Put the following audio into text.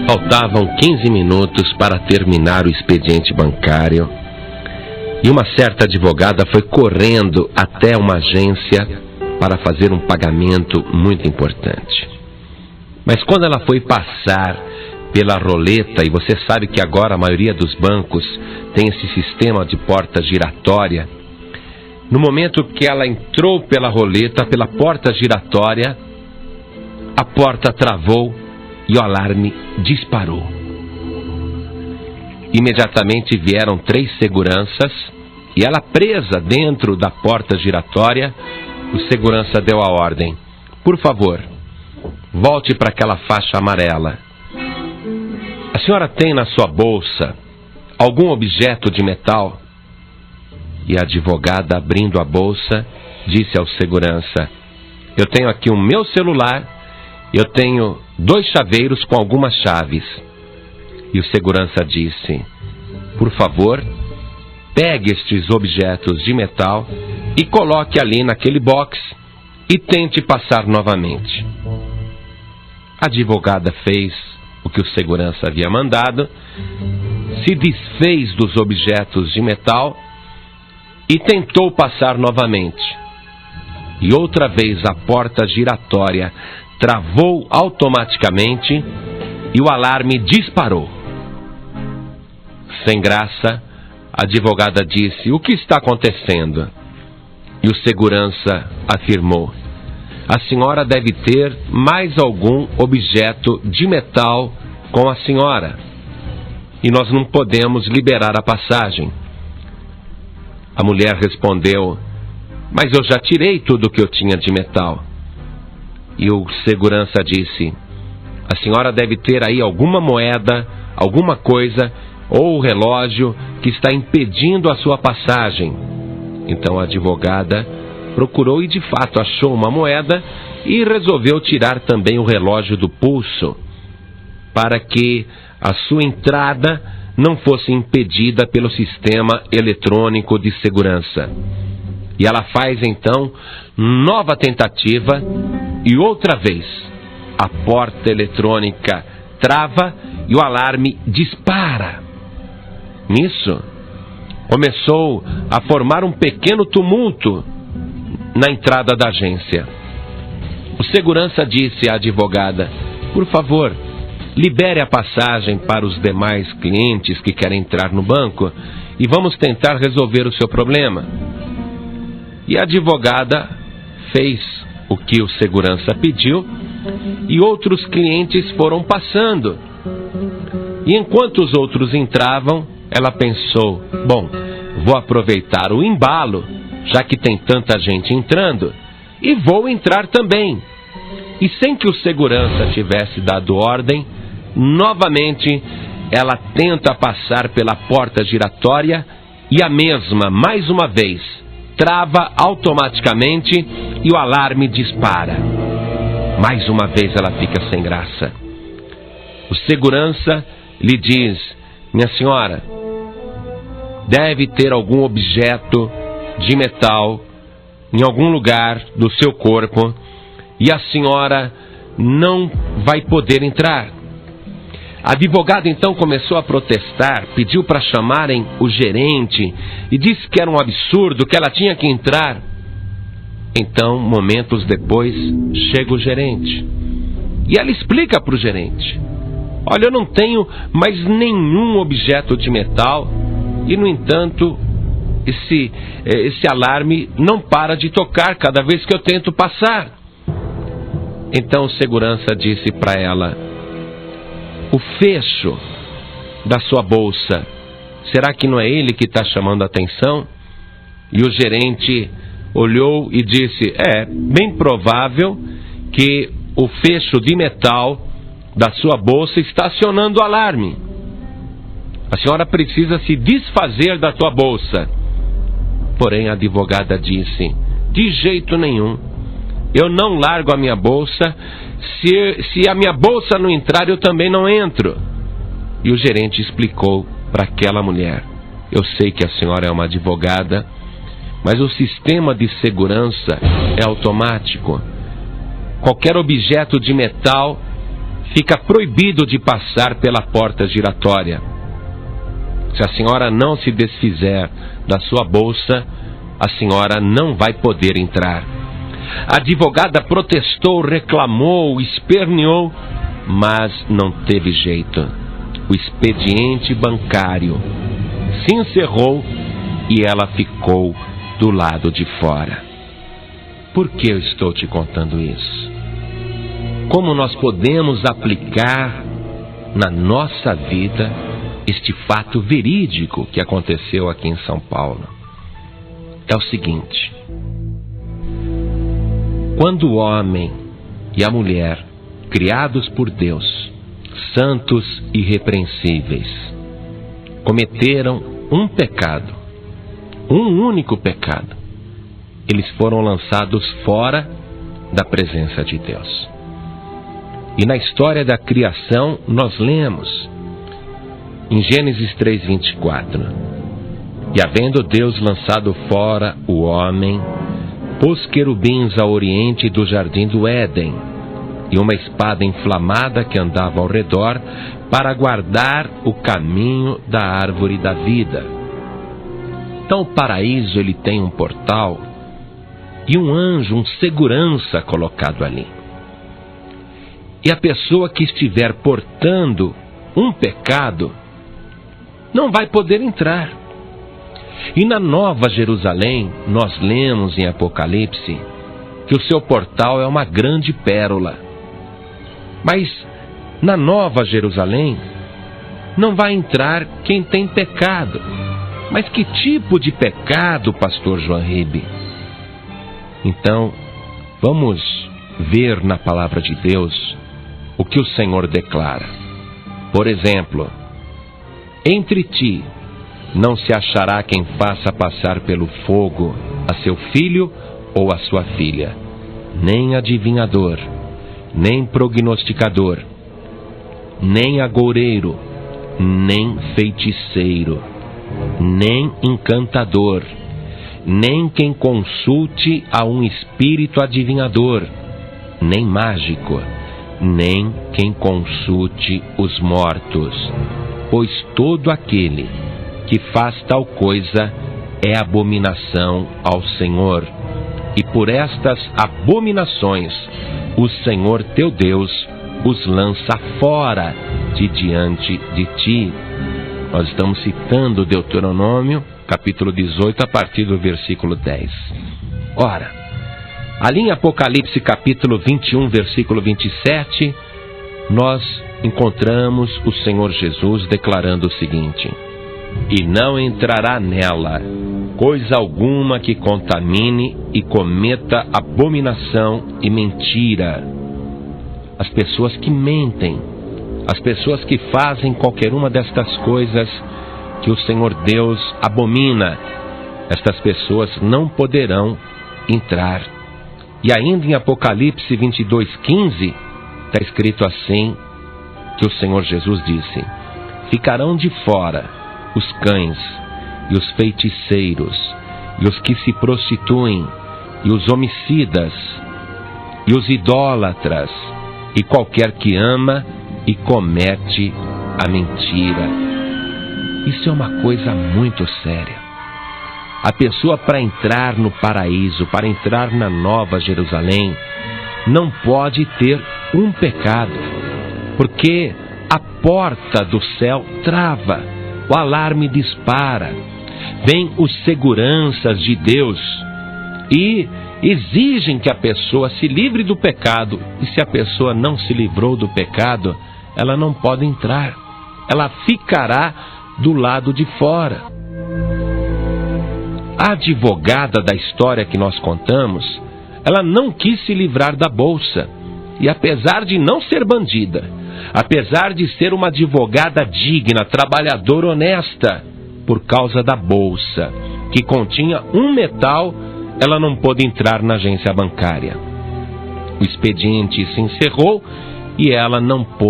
Faltavam 15 minutos para terminar o expediente bancário e uma certa advogada foi correndo até uma agência para fazer um pagamento muito importante. Mas quando ela foi passar pela roleta, e você sabe que agora a maioria dos bancos tem esse sistema de porta giratória, no momento que ela entrou pela roleta, pela porta giratória, a porta travou e o alarme disparou. Imediatamente vieram 3 seguranças e ela presa dentro da porta giratória, o segurança deu a ordem: por favor, volte para aquela faixa amarela. A senhora tem na sua bolsa algum objeto de metal? E a advogada, abrindo a bolsa, disse ao segurança: eu tenho aqui o meu celular, eu tenho 2 chaveiros com algumas chaves. E o segurança disse: por favor, pegue estes objetos de metal e coloque ali naquele box e tente passar novamente. A advogada fez o que o segurança havia mandado, se desfez dos objetos de metal e tentou passar novamente. E outra vez a porta giratória travou automaticamente e o alarme disparou. Sem graça, a advogada disse: o que está acontecendo? E o segurança afirmou: a senhora deve ter mais algum objeto de metal com a senhora e nós não podemos liberar a passagem. A mulher respondeu: mas eu já tirei tudo o que eu tinha de metal. E o segurança disse: a senhora deve ter aí alguma moeda, alguma coisa, ou o relógio que está impedindo a sua passagem. Então a advogada procurou e de fato achou uma moeda e resolveu tirar também o relógio do pulso, para que a sua entrada não fosse impedida pelo sistema eletrônico de segurança. E ela faz então nova tentativa e outra vez a porta eletrônica trava e o alarme dispara. Nisso, começou a formar um pequeno tumulto na entrada da agência. O segurança disse à advogada: por favor, libere a passagem para os demais clientes que querem entrar no banco e vamos tentar resolver o seu problema. E a advogada fez o que o segurança pediu e outros clientes foram passando. E enquanto os outros entravam, ela pensou: bom, vou aproveitar o embalo, já que tem tanta gente entrando, e vou entrar também. E sem que o segurança tivesse dado ordem, novamente ela tenta passar pela porta giratória e a mesma, mais uma vez, trava automaticamente e o alarme dispara. Mais uma vez ela fica sem graça. O segurança lhe diz: minha senhora, deve ter algum objeto de metal em algum lugar do seu corpo e a senhora não vai poder entrar. A advogada então começou a protestar, pediu para chamarem o gerente e disse que era um absurdo, que ela tinha que entrar. Então, momentos depois, chega o gerente e ela explica para o gerente: olha, eu não tenho mais nenhum objeto de metal e, no entanto, esse alarme não para de tocar cada vez que eu tento passar. Então o segurança disse para ela: o fecho da sua bolsa, será que não é ele que está chamando a atenção? E o gerente olhou e disse: é bem provável que o fecho de metal da sua bolsa está acionando o alarme. A senhora precisa se desfazer da sua bolsa. Porém a advogada disse: de jeito nenhum, eu não largo a minha bolsa. Se a minha bolsa não entrar, eu também não entro. E o gerente explicou para aquela mulher: eu sei que a senhora é uma advogada, mas o sistema de segurança é automático. Qualquer objeto de metal fica proibido de passar pela porta giratória. Se a senhora não se desfizer da sua bolsa, a senhora não vai poder entrar. A advogada protestou, reclamou, esperneou, mas não teve jeito. O expediente bancário se encerrou e ela ficou do lado de fora. Por que eu estou te contando isso? Como nós podemos aplicar na nossa vida este fato verídico que aconteceu aqui em São Paulo? É o seguinte: quando o homem e a mulher, criados por Deus, santos e irrepreensíveis, cometeram um pecado, um único pecado, eles foram lançados fora da presença de Deus. E na história da criação, nós lemos em Gênesis 3:24: e havendo Deus lançado fora o homem, pôs querubins ao oriente do jardim do Éden, e uma espada inflamada que andava ao redor, para guardar o caminho da árvore da vida. Então o paraíso, ele tem um portal e um anjo, um segurança colocado ali. E a pessoa que estiver portando um pecado não vai poder entrar. E na Nova Jerusalém, nós lemos em Apocalipse que o seu portal é uma grande pérola. Mas na Nova Jerusalém não vai entrar quem tem pecado. Mas que tipo de pecado, pastor João Ribe? Então, vamos ver na palavra de Deus o que o Senhor declara. Por exemplo: entre ti não se achará quem faça passar pelo fogo a seu filho ou a sua filha, nem adivinhador, nem prognosticador, nem agoureiro, nem feiticeiro, nem encantador, nem quem consulte a um espírito adivinhador, nem mágico, nem quem consulte os mortos, pois todo aquele que faz tal coisa é abominação ao Senhor. E por estas abominações o Senhor teu Deus os lança fora de diante de ti. Nós estamos citando Deuteronômio, capítulo 18, a partir do versículo 10. Ora, ali em Apocalipse, capítulo 21, versículo 27, nós encontramos o Senhor Jesus declarando o seguinte: e não entrará nela coisa alguma que contamine e cometa abominação e mentira. As pessoas que mentem, as pessoas que fazem qualquer uma destas coisas que o Senhor Deus abomina, estas pessoas não poderão entrar. E ainda em Apocalipse 22:15, está escrito assim, que o Senhor Jesus disse: ficarão de fora os cães, e os feiticeiros, e os que se prostituem, e os homicidas, e os idólatras, e qualquer que ama e comete a mentira. Isso é uma coisa muito séria. A pessoa, para entrar no paraíso, para entrar na Nova Jerusalém, não pode ter um pecado, porque a porta do céu trava, o alarme dispara, vêm os seguranças de Deus e exigem que a pessoa se livre do pecado. E se a pessoa não se livrou do pecado, ela não pode entrar, ela ficará do lado de fora. A advogada da história que nós contamos, ela não quis se livrar da bolsa, e apesar de não ser bandida, apesar de ser uma advogada digna, trabalhadora, honesta, por causa da bolsa, que continha um metal, ela não pôde entrar na agência bancária. O expediente se encerrou e ela não pôde